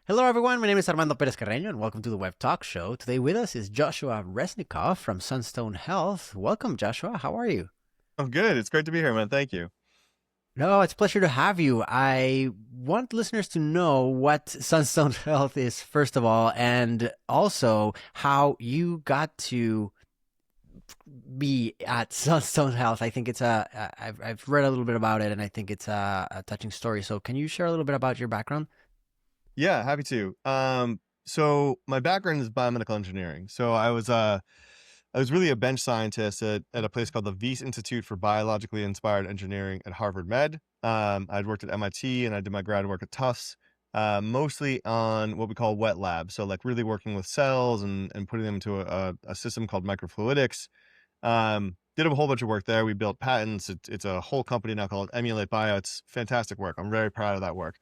Hello, everyone. My name is Armando Perez-Carreno, and welcome to the Web Talk Show. Today with us is Joshua Resnikoff from Sunstone Health. Welcome, Joshua. How are you? Oh, good. It's great to be here, man. Thank you. No, it's a pleasure to have you. I want listeners to know what Sunstone Health is, first of all, and also how you got to be at Sunstone Health. I think I've read a little bit about it, and I think it's a touching story. So, can you share a little bit about your background? Yeah, happy to. So my background is biomedical engineering. I was really a bench scientist at a place called the Wyss Institute for Biologically Inspired Engineering at Harvard Med. I'd worked at MIT and I did my grad work at Tufts, mostly on what we call wet labs. So like really working with cells and putting them into a system called microfluidics. Did a whole bunch of work there. We built patents. It's a whole company now called Emulate Bio. It's fantastic work. I'm very proud of that work.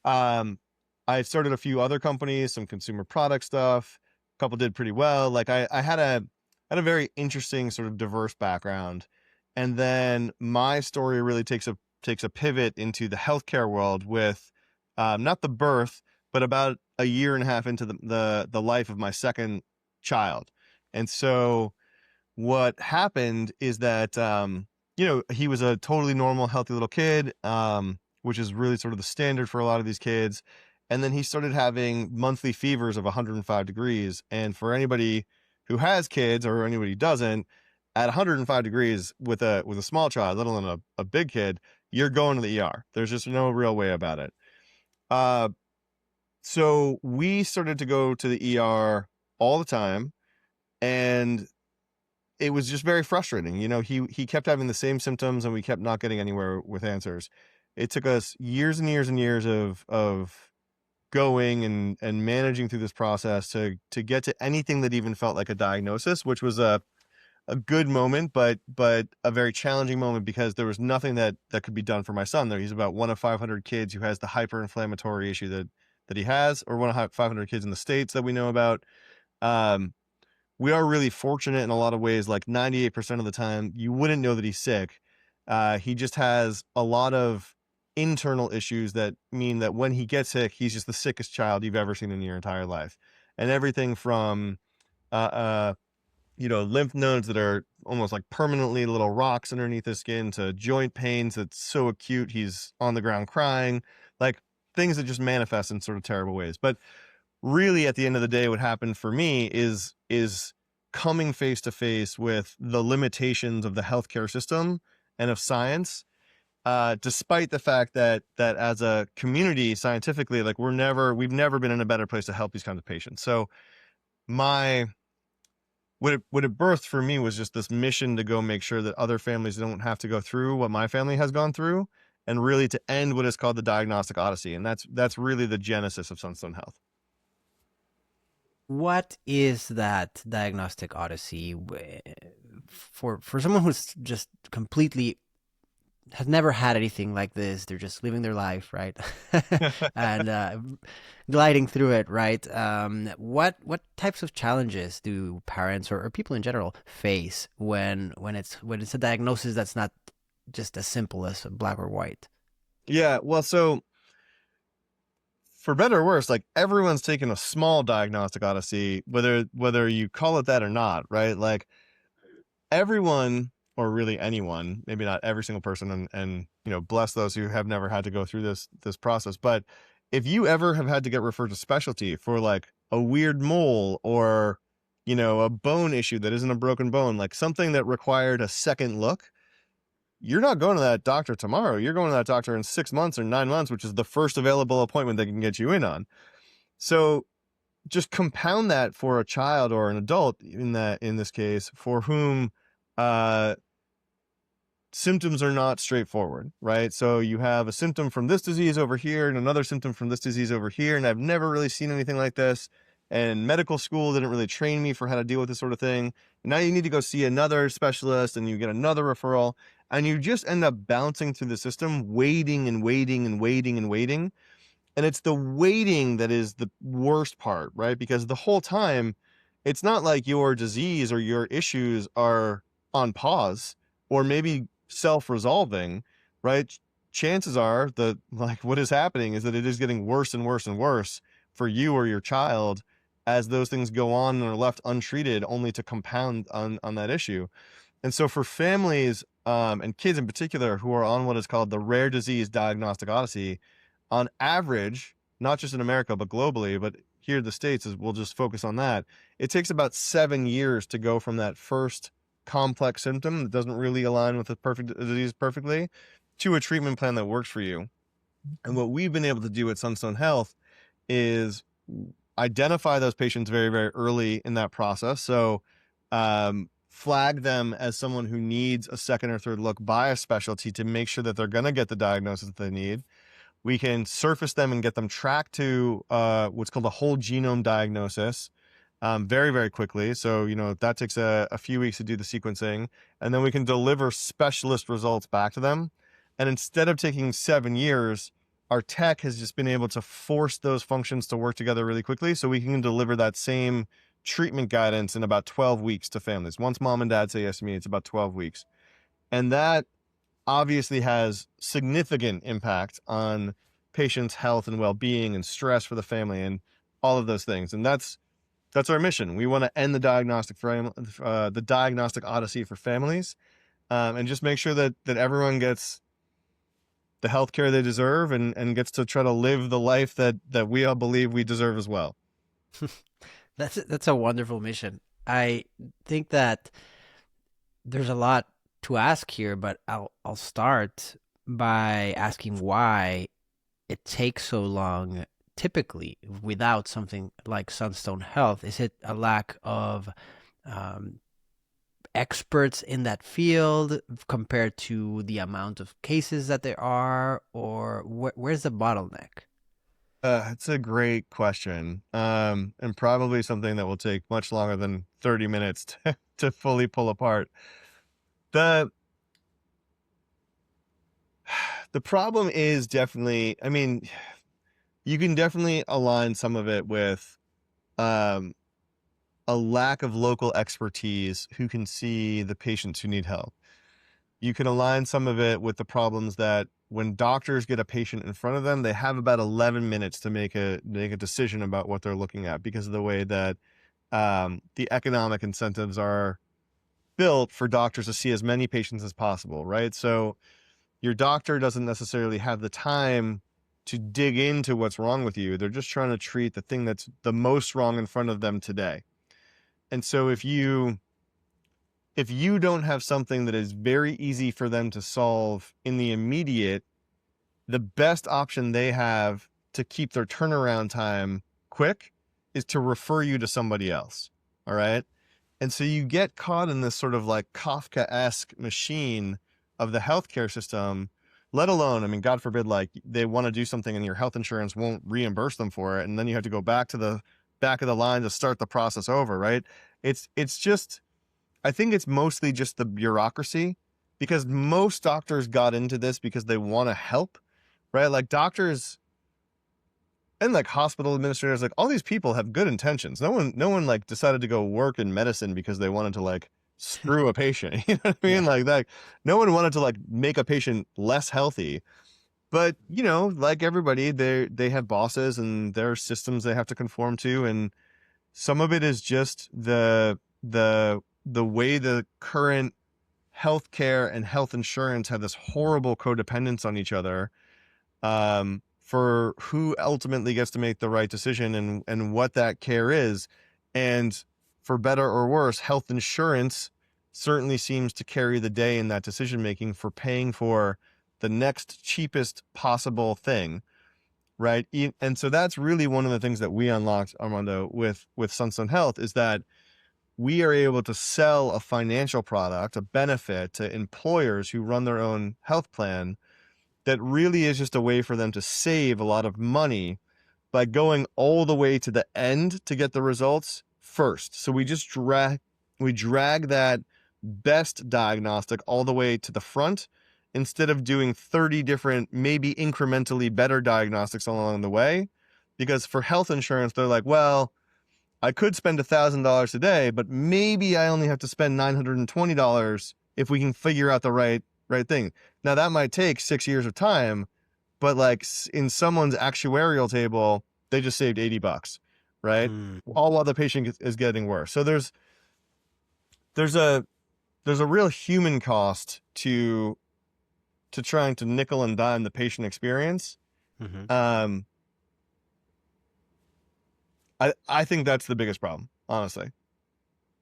Um, I started a few other companies, some consumer product stuff. A couple did pretty well. Like I had a very interesting sort of diverse background, and then my story really takes a pivot into the healthcare world with not the birth, but about a year and a half into the life of my second child. And so what happened is that he was a totally normal, healthy little kid, which is really sort of the standard for a lot of these kids. And then he started having monthly fevers of 105 degrees. And for anybody who has kids or anybody who doesn't, at 105 degrees with a small child, let alone a big kid, you're going to the ER. There's just no real way about it. Uh, so we started to go to the ER all the time, and it was just very frustrating. He kept having the same symptoms, and we kept not getting anywhere with answers. It took us years and years and years of going and managing through this process to get to anything that even felt like a diagnosis, which was a good moment, but a very challenging moment because there was nothing that could be done for my son there. He's about one of 500 kids who has the hyperinflammatory issue that he has, or one of 500 kids in the States that we know about. Um, we are really fortunate in a lot of ways. Like 98% of the time, you wouldn't know that he's sick. He just has a lot of internal issues that mean that when he gets sick, he's just the sickest child you've ever seen in your entire life. And everything from, uh, lymph nodes that are almost like permanently little rocks underneath his skin to joint pains that's so acute he's on the ground crying, like things that just manifest in sort of terrible ways. But really, at the end of the day, what happened for me is coming face to face with the limitations of the healthcare system and of science, despite the fact that as a community, scientifically, like we've never been in a better place to help these kinds of patients. So my what it birthed for me was just this mission to go make sure that other families don't have to go through what my family has gone through, and really to end what is called the diagnostic odyssey. And that's really the genesis of Sunstone Health. What is that diagnostic odyssey for someone who's just completely has never had anything like this? They're just living their life, right? And gliding through it, right? What types of challenges do parents or people in general face when it's a diagnosis that's not just as simple as black or white? Yeah, well, so for better or worse, like everyone's taken a small diagnostic odyssey, whether you call it that or not, right? Like everyone, or really anyone, maybe not every single person, and bless those who have never had to go through this process. But if you ever have had to get referred to specialty for like a weird mole or a bone issue that isn't a broken bone, like something that required a second look, you're not going to that doctor tomorrow. You're going to that doctor in 6 months or 9 months, which is the first available appointment they can get you in on. So just compound that for a child or an adult in this case, for whom uh, symptoms are not straightforward, right? So you have a symptom from this disease over here and another symptom from this disease over here, and I've never really seen anything like this. And medical school didn't really train me for how to deal with this sort of thing. And now you need to go see another specialist, and you get another referral, and you just end up bouncing through the system, waiting and waiting and waiting and waiting. And it's the waiting that is the worst part, right? Because the whole time, it's not like your disease or your issues are on pause or maybe self-resolving, right? Chances are that like what is happening is that it is getting worse and worse and worse, for you or your child as those things go on and are left untreated, only to compound on that issue. And so for families and kids in particular who are on what is called the rare disease diagnostic odyssey, on average, not just in America, but globally, but here in the States, is we'll just focus on that. It takes about 7 years to go from that first complex symptom that doesn't really align with the perfect disease perfectly to a treatment plan that works for you. And what we've been able to do at Sunstone Health is identify those patients very, very early in that process. So flag them as someone who needs a second or third look by a specialty to make sure that they're going to get the diagnosis that they need. We can surface them and get them tracked to what's called a whole genome diagnosis very, very quickly. So, that takes a few weeks to do the sequencing, and then we can deliver specialist results back to them. And instead of taking 7 years, our tech has just been able to force those functions to work together really quickly, so we can deliver that same treatment guidance in about 12 weeks to families. Once mom and dad say yes to me, it's about 12 weeks. And that obviously has significant impact on patients' health and well-being and stress for the family and all of those things. And that's our mission. We want to end the diagnostic odyssey for families, and just make sure that everyone gets the healthcare they deserve and gets to try to live the life that we all believe we deserve as well. That's a wonderful mission. I think that there's a lot to ask here, but I'll start by asking why it takes so long typically without something like Sunstone Health. Is it a lack of experts in that field compared to the amount of cases that there are, or where's the bottleneck? It's a great question, and probably something that will take much longer than 30 minutes to fully pull apart. The problem is definitely, you can definitely align some of it with a lack of local expertise who can see the patients who need help. You can align some of it with the problems that when doctors get a patient in front of them, they have about 11 minutes to make a decision about what they're looking at, because of the way that the economic incentives are built for doctors to see as many patients as possible, right? So your doctor doesn't necessarily have the time to dig into what's wrong with you. They're just trying to treat the thing that's the most wrong in front of them today. And so if you don't have something that is very easy for them to solve in the immediate, the best option they have to keep their turnaround time quick is to refer you to somebody else. All right. And so you get caught in this sort of like Kafka-esque machine of the healthcare system, let alone, God forbid, like they want to do something and your health insurance won't reimburse them for it. And then you have to go back to the back of the line to start the process over, right? It's just, I think it's mostly just the bureaucracy, because most doctors got into this because they want to help, right? Like doctors and like hospital administrators, like all these people have good intentions. No one like decided to go work in medicine because they wanted to like screw a patient. You know what I mean? Yeah. Like that. No one wanted to like make a patient less healthy. But like everybody, they have bosses and there are systems they have to conform to, and some of it is just the way the current healthcare and health insurance have this horrible codependence on each other, for who ultimately gets to make the right decision and what that care is. And for better or worse, health insurance certainly seems to carry the day in that decision making for paying for the next cheapest possible thing, right? And so that's really one of the things that we unlocked, Armando, with Sunstone Health, is that we are able to sell a financial product, a benefit to employers who run their own health plan, that really is just a way for them to save a lot of money by going all the way to the end to get the results first. So we just drag that best diagnostic all the way to the front, instead of doing 30 different, maybe incrementally better diagnostics along the way. Because for health insurance, they're like, well, I could spend $1,000 today, but maybe I only have to spend $920 if we can figure out the right thing. Now that might take 6 years of time, but like in someone's actuarial table, they just saved $80, right? Mm. All while the patient is getting worse. So there's a real human cost to trying to nickel and dime the patient experience. Hmm. Um, I think that's the biggest problem, honestly.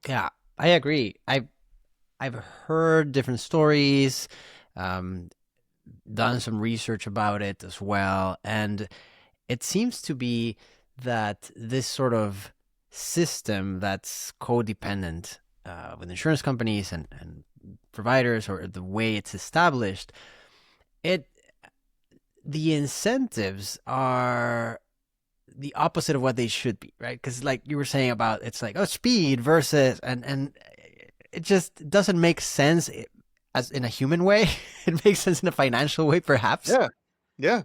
Yeah, I agree. I've heard different stories, um, done some research about it as well, and it seems to be that this sort of system that's codependent with insurance companies and providers, or the way it's established, it the incentives are the opposite of what they should be, right? Because like you were saying about, it's like, oh, speed versus, and it just doesn't make sense as in a human way. It makes sense in a financial way, perhaps. Yeah. Yeah.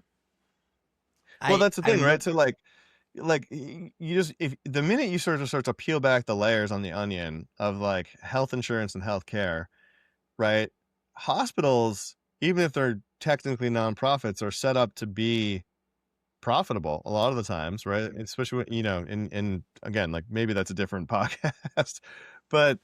Well, that's the I thing, look. right? So like you just, if the minute you sort of start to peel back the layers on the onion of like health insurance and healthcare, right? Hospitals, even if they're technically nonprofits, are set up to be profitable a lot of the times, right? Especially when, in again, like maybe that's a different podcast, but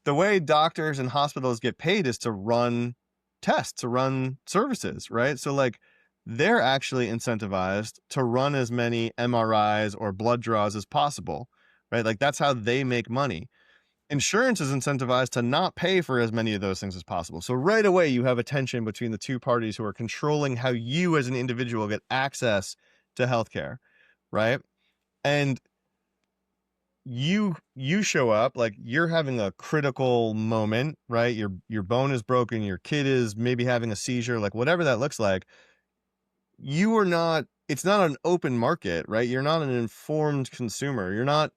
the way doctors and hospitals get paid is to run tests, to run services, right? So like they're actually incentivized to run as many MRIs or blood draws as possible, right? Like that's how they make money. Insurance is incentivized to not pay for as many of those things as possible. So right away you have a tension between the two parties who are controlling how you as an individual get access to healthcare, right? And you show up like you're having a critical moment, right? Your bone is broken, your kid is maybe having a seizure, like whatever that looks like. You are not, it's not an open market, right? You're not an informed consumer. You're not,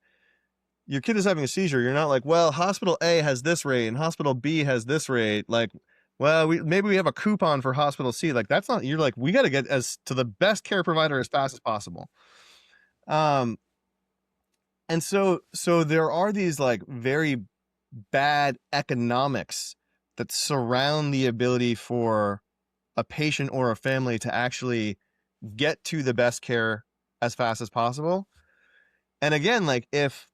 your kid is having a seizure. You're not like, well, hospital A has this rate and hospital B has this rate. Like, well, maybe we have a coupon for hospital C. Like that's not, you're like, we got to get as to the best care provider as fast as possible. And so there are these like very bad economics that surround the ability for a patient or a family to actually get to the best care as fast as possible. And again, like if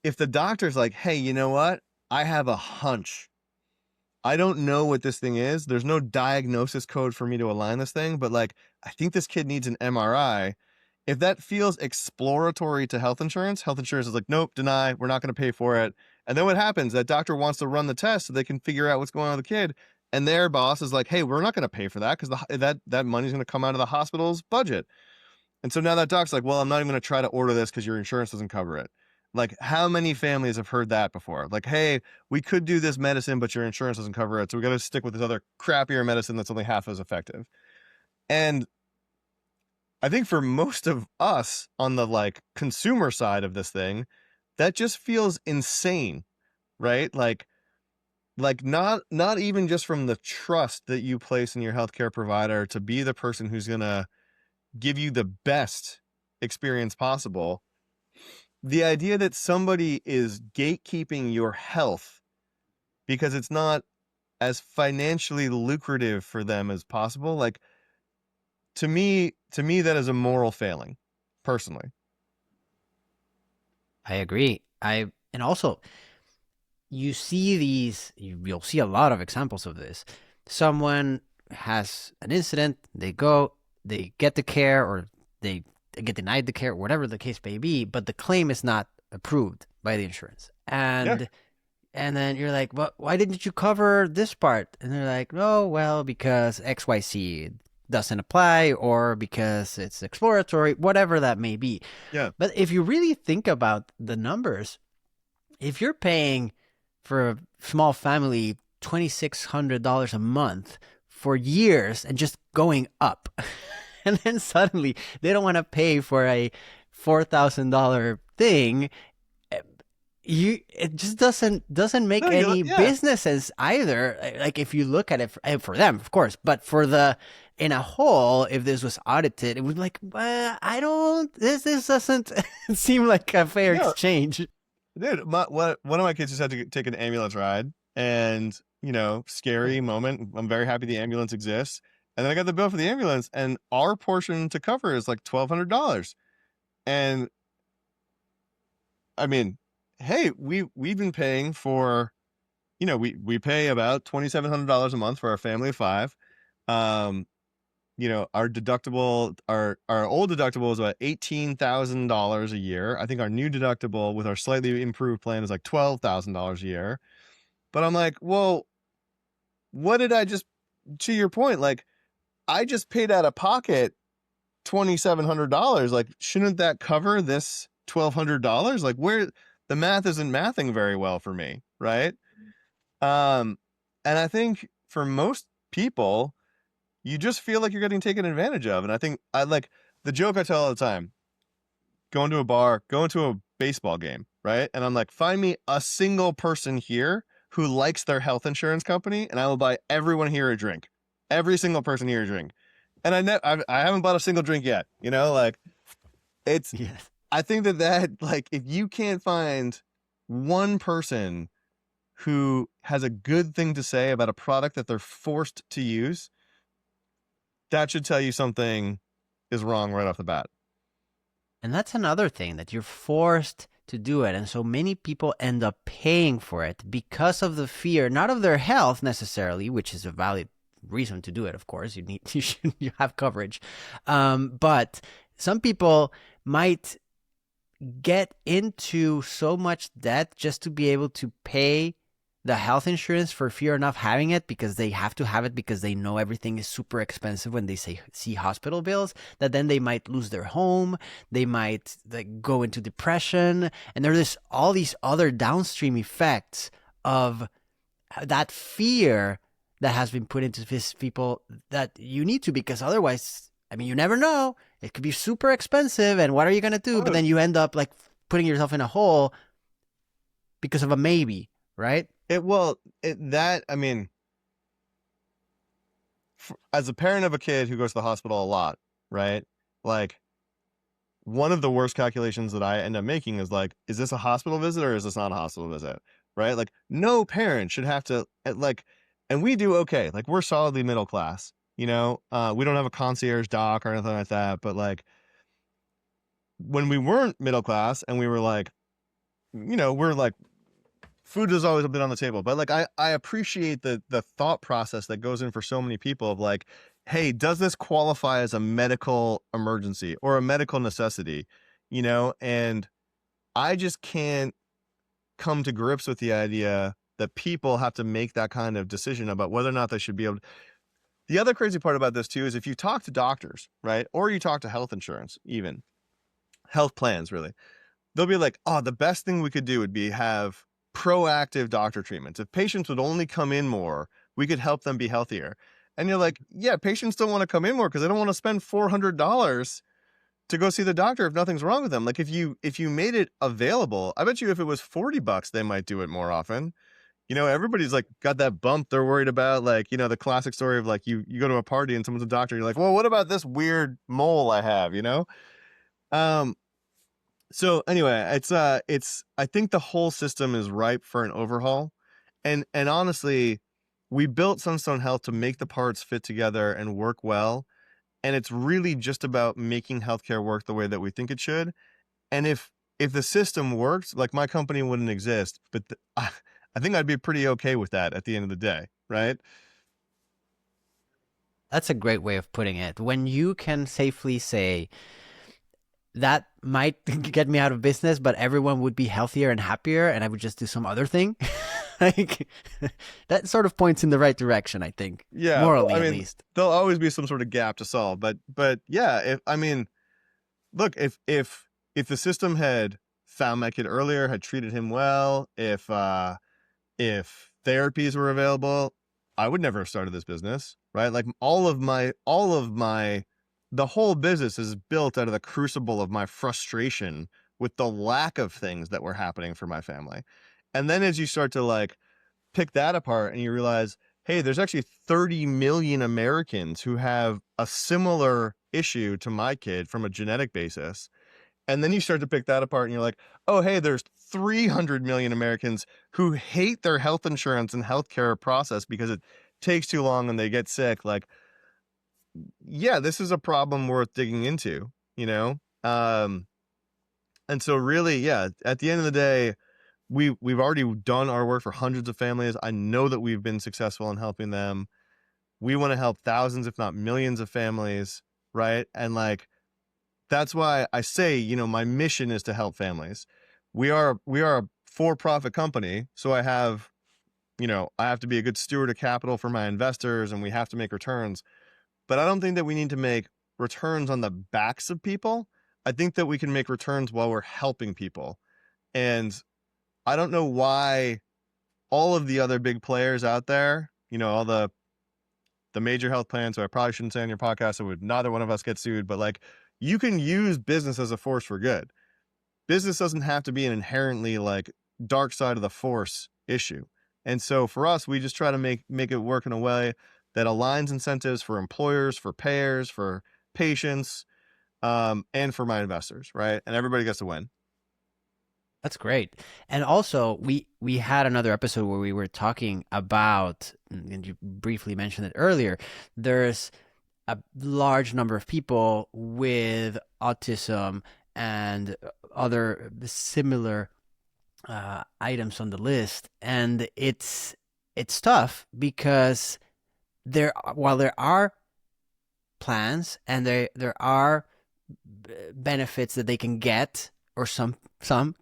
the doctor's like, hey, you know what? I have a hunch. I don't know what this thing is. There's no diagnosis code for me to align this thing, but like, I think this kid needs an MRI. If that feels exploratory to health insurance is like, nope, deny, we're not going to pay for it. And then what happens? That doctor wants to run the test so they can figure out what's going on with the kid. And their boss is like, hey, we're not going to pay for that because that money's going to come out of the hospital's budget. And so now that doc's like, well, I'm not even going to try to order this because your insurance doesn't cover it. Like, how many families have heard that before? Like, hey, we could do this medicine, but your insurance doesn't cover it. So we got to stick with this other crappier medicine that's only half as effective. And I think for most of us on the like consumer side of this thing, that just feels insane, right? Like not even just from the trust that you place in your healthcare provider to be the person who's going to give you the best experience possible. The idea that somebody is gatekeeping your health because it's not as financially lucrative for them as possible, like to me that is a moral failing, personally. I agree. And also, you'll see a lot of examples of this. Someone has an incident, they get the care, or they get denied the care, whatever the case may be, but the claim is not approved by the insurance. Yeah. And then you're like, well, why didn't you cover this part? And they're like, oh, well, because XYZ doesn't apply, or because it's exploratory, whatever that may be. Yeah. But if you really think about the numbers, if you're paying for a small family $2,600 a month for years and just going up, and then suddenly they don't want to pay for a $4,000 thing, it just doesn't make any business sense either. Like if you look at it for them, of course, but for the in a whole, if this was audited, it would be like, well, I don't. This doesn't seem like a fair exchange. Dude, one of my kids just had to take an ambulance ride, and scary moment. I'm very happy the ambulance exists, and then I got the bill for the ambulance, and our portion to cover is like $1,200. And I mean, hey, we've been paying for, we pay about $2,700 a month for our family of five. Um, our deductible, our old deductible was about $18,000 a year. I think our new deductible with our slightly improved plan is like $12,000 a year. But I'm like, well, what did I just, to your point, like I just paid out of pocket $2,700. Like, shouldn't that cover this $1,200? Like, where the math isn't mathing very well for me, right? And I think for most people, you just feel like you're getting taken advantage of. And I think I like the joke I tell all the time: going to a bar, going to a baseball game, right? And I'm like, find me a single person here who likes their health insurance company, and I will buy everyone here a drink. Every single person here a drink. And I haven't bought a single drink yet. Like it's. Yes. I think that like if you can't find one person who has a good thing to say about a product that they're forced to use, that should tell you something is wrong right off the bat. And that's another thing, that you're forced to do it. And so many people end up paying for it because of the fear, not of their health necessarily, which is a valid reason to do it. Of course, you have coverage. But some people might get into so much debt just to be able to pay the health insurance for fear of not having it, because they have to have it because they know everything is super expensive when they see hospital bills, that then they might lose their home, they might like go into depression, and there's all these other downstream effects of that fear that has been put into these people, that you need to, because otherwise, I mean, you never know, it could be super expensive, and what are you going to do? But then you end up like putting yourself in a hole because of a maybe, right? I mean, as a parent of a kid who goes to the hospital a lot, right? Like, one of the worst calculations that I end up making is like, is this a hospital visit or is this not a hospital visit? Right? Like, no parent should have to like, and we do okay. Like, we're solidly middle class, we don't have a concierge doc or anything like that. But like, when we weren't middle class and we were like, we're like, food has always been on the table, but like I appreciate the thought process that goes in for so many people of like, hey, does this qualify as a medical emergency or a medical necessity? And I just can't come to grips with the idea that people have to make that kind of decision about whether or not they should be able to. The other crazy part about this too is if you talk to doctors, right? Or you talk to health insurance, even health plans, really, they'll be like, oh, the best thing we could do would be have proactive doctor treatments. If patients would only come in more, we could help them be healthier. And you're like, yeah, patients don't want to come in more because they don't want to spend $400 to go see the doctor if nothing's wrong with them. Like if you made it available, I bet you if it was $40, they might do it more often. Everybody's like got that bump they're worried about. Like, the classic story of like you go to a party and someone's a doctor, you're like, well, what about this weird mole I have, Um, So anyway, I think the whole system is ripe for an overhaul. And honestly, we built Sunstone Health to make the parts fit together and work well. And it's really just about making healthcare work the way that we think it should. And if the system works, like my company wouldn't exist, but I think I'd be pretty okay with that at the end of the day, right? That's a great way of putting it. When you can safely say, that might get me out of business, but everyone would be healthier and happier, and I would just do some other thing. Like, that sort of points in the right direction, I think. Yeah, Morally, I at mean, least. there'll always be some sort of gap to solve, but yeah, look, if the system had found my kid earlier, had treated him well, if therapies were available, I would never have started this business, right? Like the whole business is built out of the crucible of my frustration with the lack of things that were happening for my family. And then as you start to like pick that apart and you realize, hey, there's actually 30 million Americans who have a similar issue to my kid from a genetic basis. And then you start to pick that apart and you're like, oh, hey, there's 300 million Americans who hate their health insurance and healthcare process because it takes too long and they get sick. Like, yeah, this is a problem worth digging into, you know? And so really, yeah, at the end of the day, we've already done our work for hundreds of families. I know that we've been successful in helping them. We want to help thousands, if not millions of families, right? And like, that's why I say, my mission is to help families. We are a for-profit company, so I have to be a good steward of capital for my investors, and we have to make returns. But I don't think that we need to make returns on the backs of people. I think that we can make returns while we're helping people. And I don't know why all of the other big players out there, all the major health plans, so I probably shouldn't say on your podcast, so would neither one of us get sued, but like, you can use business as a force for good. Business doesn't have to be an inherently like dark side of the force issue. And so for us, we just try to make it work in a way that aligns incentives for employers, for payers, for patients, and for my investors, right? And everybody gets to win. That's great. And also, we had another episode where we were talking about, and you briefly mentioned it earlier, there's a large number of people with autism and other similar items on the list, and it's tough because while there are plans and there are benefits that they can get, or some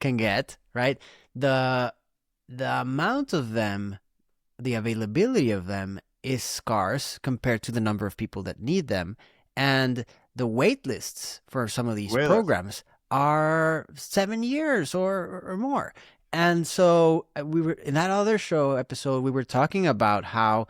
can get, right? The amount of them, the availability of them is scarce compared to the number of people that need them. And the wait lists for some of these programs are 7 years or more. And so we were in that other show episode, we were talking about how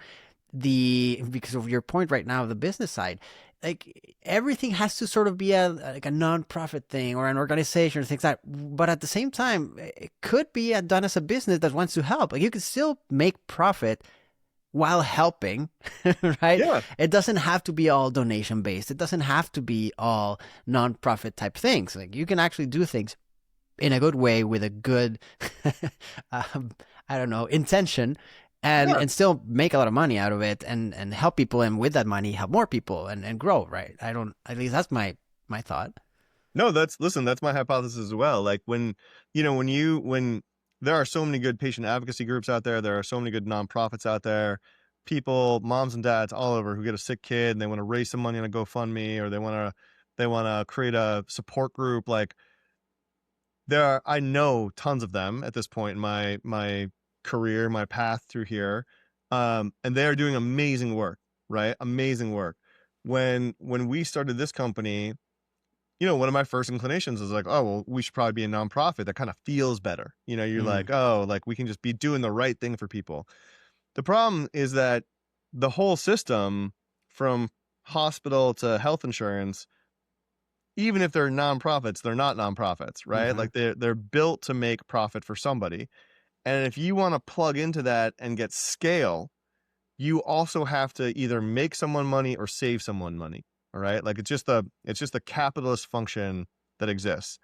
because of your point right now, the business side, like everything has to sort of be like a non-profit thing or an organization or things like that. But at the same time, it could be done as a business that wants to help. Like you can still make profit while helping, right? Yeah. It doesn't have to be all donation based. It doesn't have to be all non-profit type things. Like you can actually do things in a good way with a good, I don't know, intention, and still make a lot of money out of it and help people, and with that money help more people and grow, right? At least that's my thought. No, that's my hypothesis as well. Like when there are so many good patient advocacy groups out there are so many good nonprofits out there, people, moms and dads all over who get a sick kid and they want to raise some money on a GoFundMe, or they want to create a support group. Like I know tons of them at this point in my career, my path through here. And they are doing amazing work, right? Amazing work. When we started this company, one of my first inclinations was like, oh, well, we should probably be a nonprofit. That kind of feels better. You're like, oh, like we can just be doing the right thing for people. The problem is that the whole system, from hospital to health insurance, even if they're nonprofits, they're not nonprofits, right? Like they're built to make profit for somebody. And if you want to plug into that and get scale, you also have to either make someone money or save someone money. All right. Like it's just the capitalist function that exists.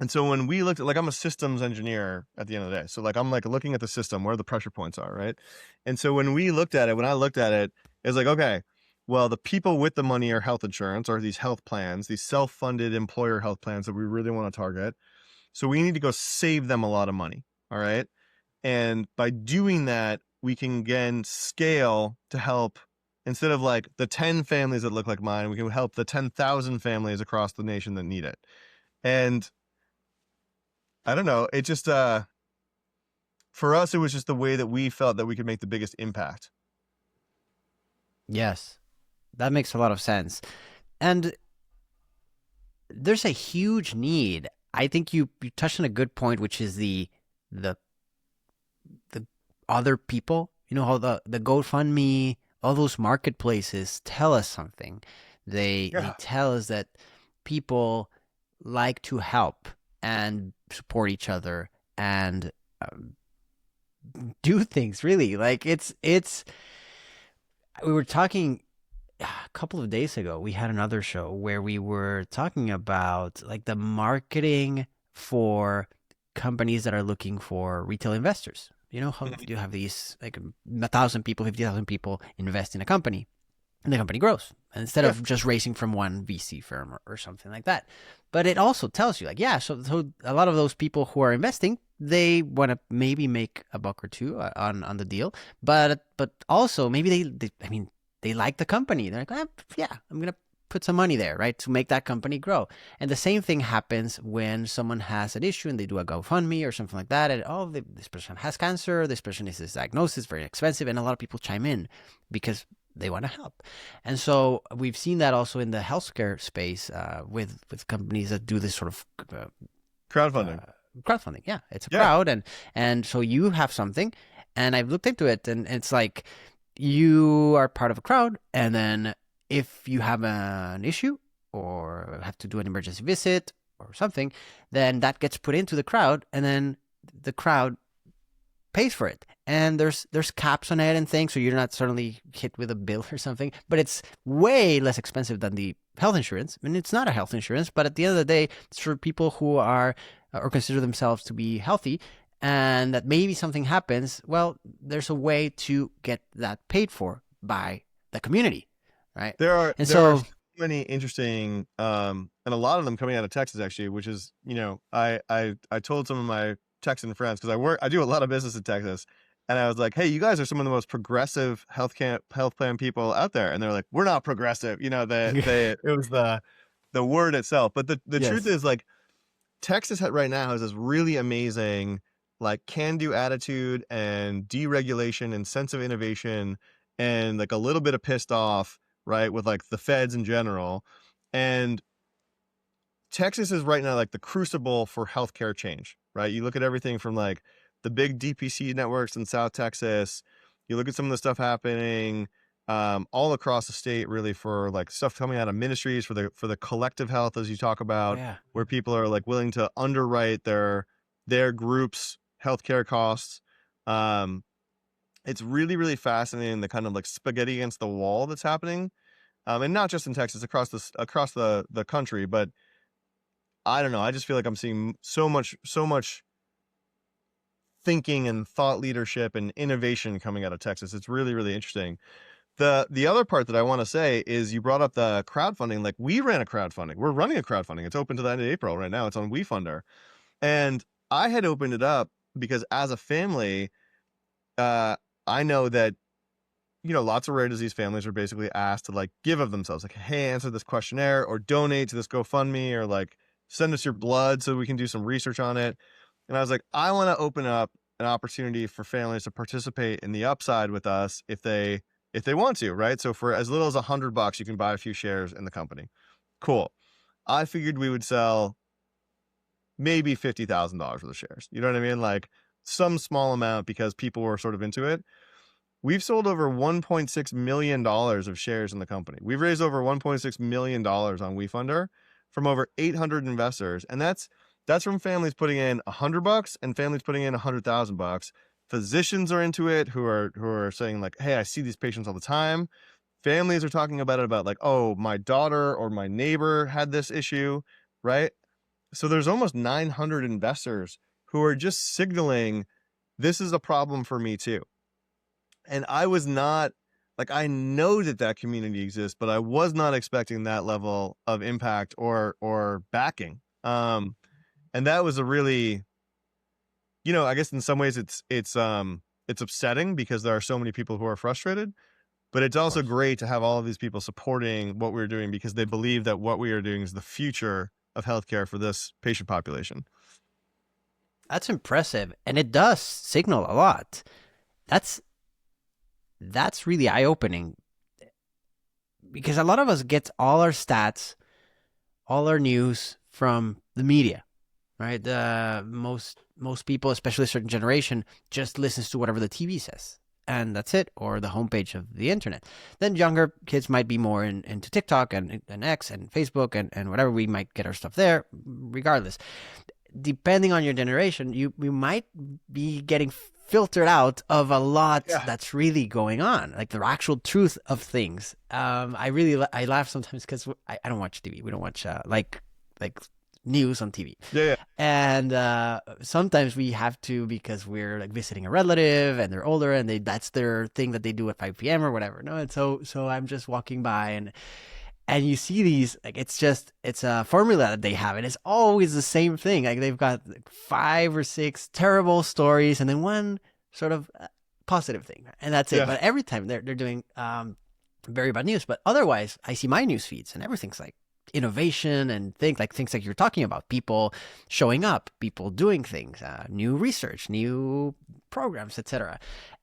And so when we looked at, like, I'm a systems engineer at the end of the day. So like, I'm like looking at the system where the pressure points are. Right. And so when I looked at it, it's like, okay, well, the people with the money are health insurance, or these health plans, these self-funded employer health plans that we really want to target. So we need to go save them a lot of money. All right. And by doing that, we can again scale to help. Instead of like the 10 families that look like mine, we can help the 10,000 families across the nation that need it. And I don't know, it just, for us, it was just the way that we felt that we could make the biggest impact. Yes, that makes a lot of sense. And there's a huge need. I think you touched on a good point, which is the other people, how the GoFundMe, all those marketplaces tell us something. They tell us that people like to help and support each other and do things, really. Like we were talking a couple of days ago, we had another show where we were talking about like the marketing for companies that are looking for retail investors. How you have these like 1,000 people, 50,000 people invest in a company. and the company grows instead Yeah. of just racing from one VC firm or something like that. But it also tells you, like, yeah, so a lot of those people who are investing, they want to maybe make a buck or two on the deal, but also maybe I mean, they like the company. They're like, yeah, I'm gonna put some money there, right, to make that company grow. And the same thing happens when someone has an issue and they do a GoFundMe or something like that. And this person has cancer, this person is this diagnosis, very expensive, and a lot of people chime in because they want to help. And so we've seen that also in the healthcare space with companies that do this sort of Crowdfunding. crowdfunding. Yeah, it's a Yeah. crowd, and so you have something, and I've looked into it, and it's like you are part of a crowd, and then if you have an issue or have to do an emergency visit or something, then that gets put into the crowd, and then the crowd pays for it. And there's caps on it and things, so you're not suddenly hit with a bill or something. But it's way less expensive than the health insurance. I mean, it's not a health insurance, but at the end of the day, it's for people who are or consider themselves to be healthy, and that maybe something happens. Well, there's a way to get that paid for by the community, right? There are And there are so so many interesting and a lot of them coming out of Texas actually, which is, I told some of my Texan friends, because I do a lot of business in Texas, and I was like, hey, you guys are some of the most progressive health plan people out there, and they're like, we're not progressive, it was the word itself, but the truth yes, is, like, Texas right now has this really amazing, like, can-do attitude and deregulation and sense of innovation, and like a little bit of pissed off, right, with like the feds in general. And Texas is right now like the crucible for healthcare change, right? You look at everything from like the big DPC networks in South Texas. You look at some of the stuff happening all across the state, really, for like stuff coming out of ministries for the collective health, as you talk about, yeah. where people are like willing to underwrite their group's healthcare costs. Um, it's really, really fascinating, the kind of like spaghetti against the wall that's happening, and not just in Texas, across the country, but I don't know. I just feel like I'm seeing so much thinking and thought leadership and innovation coming out of Texas. It's really, really interesting. The other part that I want to say is, you brought up the crowdfunding. Like, we ran a crowdfunding. We're running a crowdfunding. It's open to the end of April right now. It's on Wefunder. And I had opened it up because, as a family, I know that, lots of rare disease families are basically asked to like give of themselves, like, hey, answer this questionnaire or donate to this GoFundMe, or like send us your blood so we can do some research on it. And I was like, I want to open up an opportunity for families to participate in the upside with us if they want to, right? So for as little as $100, you can buy a few shares in the company. Cool. I figured we would sell maybe $50,000 worth of shares. You know what I mean? Like, some small amount, because people were sort of into it. We've sold over $1.6 million of shares in the company. We've raised over $1.6 million on WeFunder from over 800 investors. And that's from families putting in $100 and families putting in $100,000. Physicians are into it who are saying like, hey, I see these patients all the time. Families are talking about it, about like, oh, my daughter or my neighbor had this issue, right? So there's almost 900 investors who are just signaling, this is a problem for me too. And I was not, like, I know that community exists, but I was not expecting that level of impact or backing. And that was a really, I guess in some ways it's upsetting, because there are so many people who are frustrated, but it's Of also course. great to have all of these people supporting what we're doing, because they believe that what we are doing is the future of healthcare for this patient population. That's impressive, and it does signal a lot. That's really eye-opening, because a lot of us get all our stats, all our news from the media, right? Most people, especially a certain generation, just listens to whatever the TV says, and that's it, or the homepage of the internet. Then younger kids might be more into TikTok and X and Facebook and whatever. We might get our stuff there. Regardless, depending on your generation, you might be getting filtered out of a lot Yeah. that's really going on, like the actual truth of things. I laugh sometimes because I don't watch TV. We don't watch like news on TV. Yeah. And sometimes we have to, because we're like visiting a relative and they're older and that's their thing that they do at 5 p.m. or whatever. No, and so I'm just walking by and you see these, like, it's a formula that they have, and it's always the same thing. Like, they've got like 5 or 6 terrible stories and then one sort of positive thing, and that's it. Yeah. But every time they're doing very bad news. But otherwise, I see my news feeds and everything's like innovation and things like you're talking about, people showing up, people doing things, new research, new programs, etc.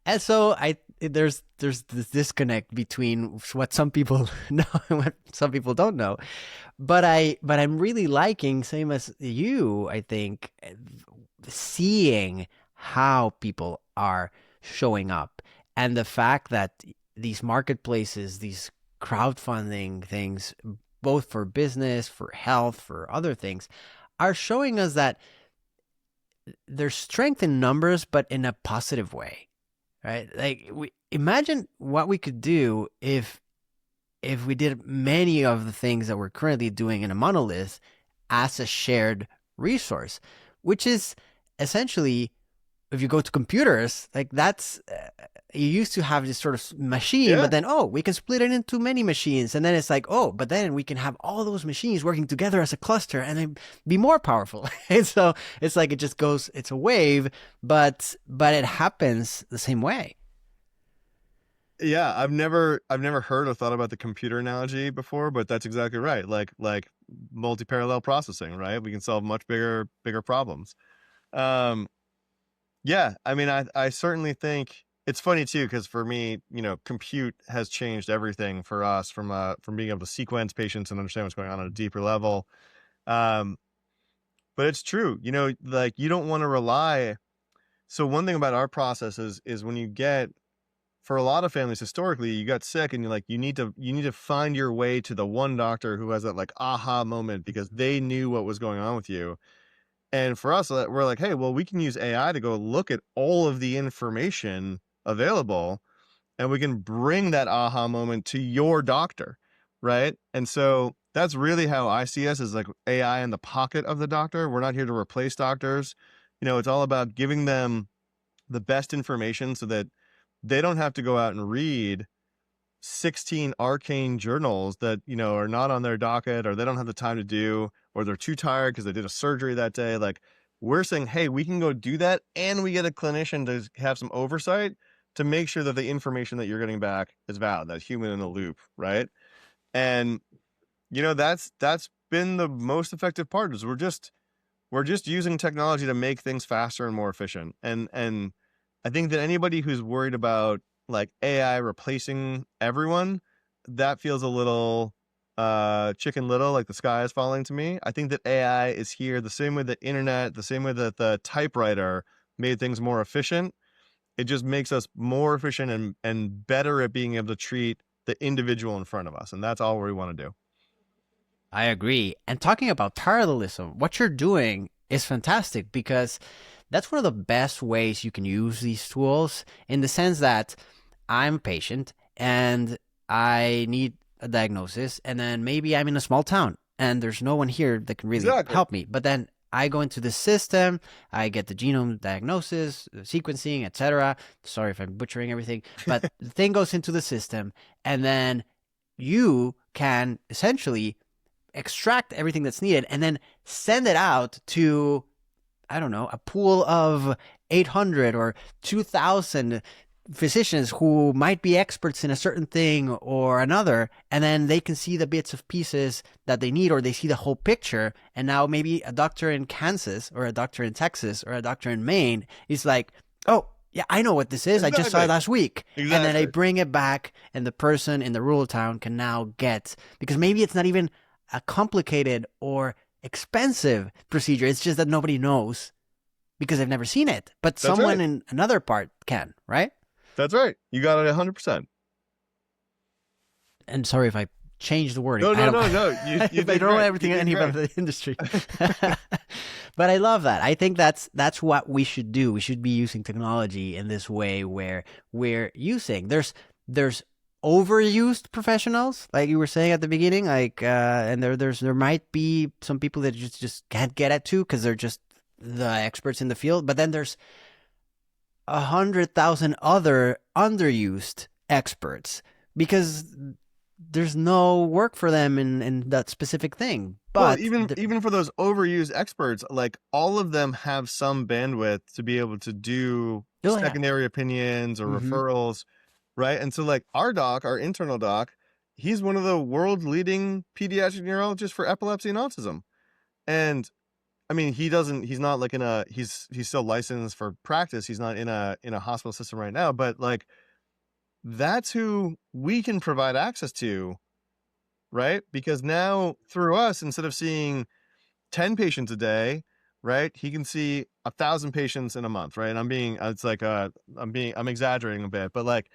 And so there's this disconnect between what some people know and what some people don't know. But I'm really liking, same as you, I think, seeing how people are showing up, and the fact that these marketplaces, these crowdfunding things, both for business, for health, for other things, are showing us that there's strength in numbers, but in a positive way, right? Like, imagine what we could do if we did many of the things that we're currently doing in a monolith as a shared resource, which is essentially, if you go to computers, like that's, you used to have this sort of machine, but then, we can split it into many machines. And then it's like, but then we can have all those machines working together as a cluster and then be more powerful. And so it's like, it just goes, it's a wave, but it happens the same way. Yeah, I've never heard or thought about the computer analogy before, but that's exactly right. Like multi-parallel processing, right? We can solve much bigger problems. Yeah, I mean, I certainly think it's funny too, because for me, compute has changed everything for us from being able to sequence patients and understand what's going on a deeper level. But it's true, like, you don't want to rely. So one thing about our process is when you get, for a lot of families historically, you got sick and you're like, you need to find your way to the one doctor who has that like aha moment because they knew what was going on with you. And for us, we're like, hey, well, we can use AI to go look at all of the information available, and we can bring that aha moment to your doctor, right? And so that's really how I see us, as like AI in the pocket of the doctor. We're not here to replace doctors. It's all about giving them the best information so that they don't have to go out and read 16 arcane journals that, are not on their docket, or they don't have the time to do, or they're too tired because they did a surgery that day. Like, we're saying, hey, we can go do that, and we get a clinician to have some oversight to make sure that the information that you're getting back is valid, that human in the loop, right? And that's been the most effective part, is we're just using technology to make things faster and more efficient. And I think that anybody who's worried about like AI replacing everyone, that feels a little Chicken Little, like the sky is falling to me. I think that AI is here the same way the internet, the same way that the typewriter made things more efficient. It just makes us more efficient and better at being able to treat the individual in front of us. And that's all we want to do. I agree. And talking about parallelism, what you're doing is fantastic, because that's one of the best ways you can use these tools, in the sense that I'm a patient and I need a diagnosis, and then maybe I'm in a small town and there's no one here that can really help me. But then I go into the system, I get the genome diagnosis, the sequencing, etc. Sorry if I'm butchering everything, but the thing goes into the system, and then you can essentially extract everything that's needed and then send it out to, I don't know, a pool of 800 or 2,000 physicians who might be experts in a certain thing or another, and then they can see the bits of pieces that they need, or they see the whole picture. And now maybe a doctor in Kansas or a doctor in Texas or a doctor in Maine is like, oh, yeah, I know what this is. Exactly. I just saw it last week. Exactly. And then they bring it back, and the person in the rural town can now get, because maybe it's not even a complicated or expensive procedure. It's just that nobody knows because they've never seen it. But someone in another part can, right? That's right. You got it 100%. And sorry if I changed the wording. No. You don't know everything about the industry. But I love that. I think that's what we should do. We should be using technology in this way, where we're using, there's overused professionals, like you were saying at the beginning, like and there might be some people that just can't get at too because they're just the experts in the field, but then there's 100,000 other underused experts because there's no work for them in that specific thing. Well, But even for those overused experts, like all of them have some bandwidth to be able to do oh yeah, secondary opinions or mm-hmm. referrals, right? And so like our doc, our internal doc, he's one of the world's leading pediatric neurologists for epilepsy and autism. And I mean, he's not like he's still licensed for practice. He's not in a hospital system right now, but like that's who we can provide access to, right? Because now through us, instead of seeing 10 patients a day, right, he can see 1,000 patients in a month, right? And I'm exaggerating a bit, but like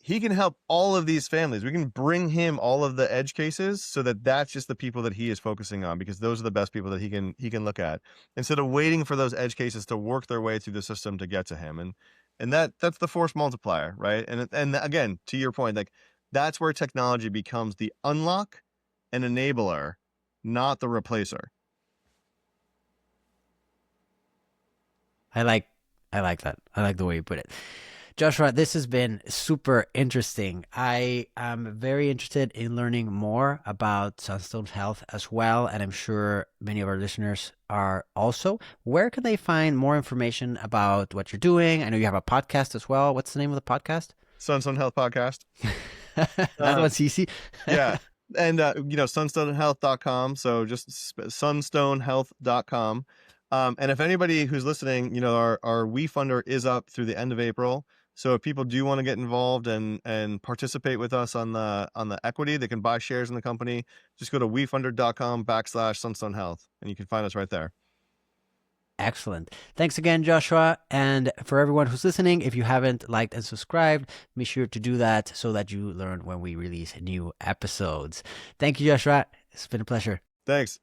he can help all of these families. We can bring him all of the edge cases so that that's just the people that he is focusing on, because those are the best people that he can look at, instead of waiting for those edge cases to work their way through the system to get to him. And that's the force multiplier, right? And again, to your point, like that's where technology becomes the unlock and enabler, not the replacer. I like that. I like the way you put it. Joshua, this has been super interesting. I am very interested in learning more about Sunstone Health as well, and I'm sure many of our listeners are also. Where can they find more information about what you're doing? I know you have a podcast as well. What's the name of the podcast? Sunstone Health Podcast. That one's easy. Yeah. And, sunstonehealth.com. So just sunstonehealth.com. And if anybody who's listening, our Wefunder is up through the end of April. So if people do want to get involved and participate with us on the equity, they can buy shares in the company. Just go to wefunder.com/Sunstone Health, and you can find us right there. Excellent. Thanks again, Joshua. And for everyone who's listening, if you haven't liked and subscribed, be sure to do that so that you learn when we release new episodes. Thank you, Joshua. It's been a pleasure. Thanks.